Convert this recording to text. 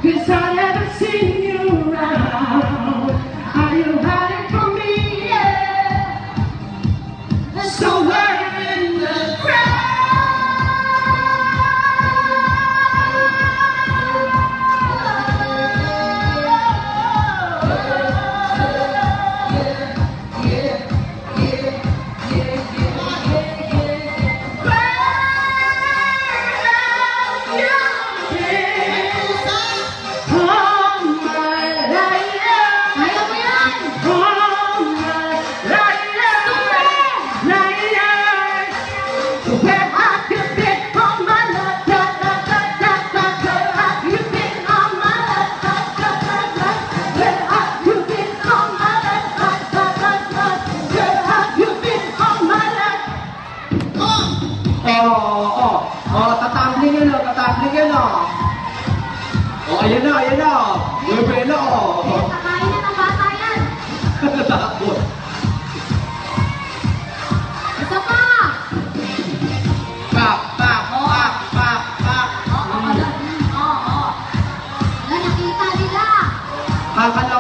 'cause I never seen you around. Are you hiding from me? Yeah. Somewhere in the crowd. Tatambling yun o, tatambling yun o. O, ayan na, ayan na. Bebe na o. Nakain na ng bata yan. Takot. Isa pa. Pak, pak, pak, pak, pak. Oo. Wala, nakita nila. Haka na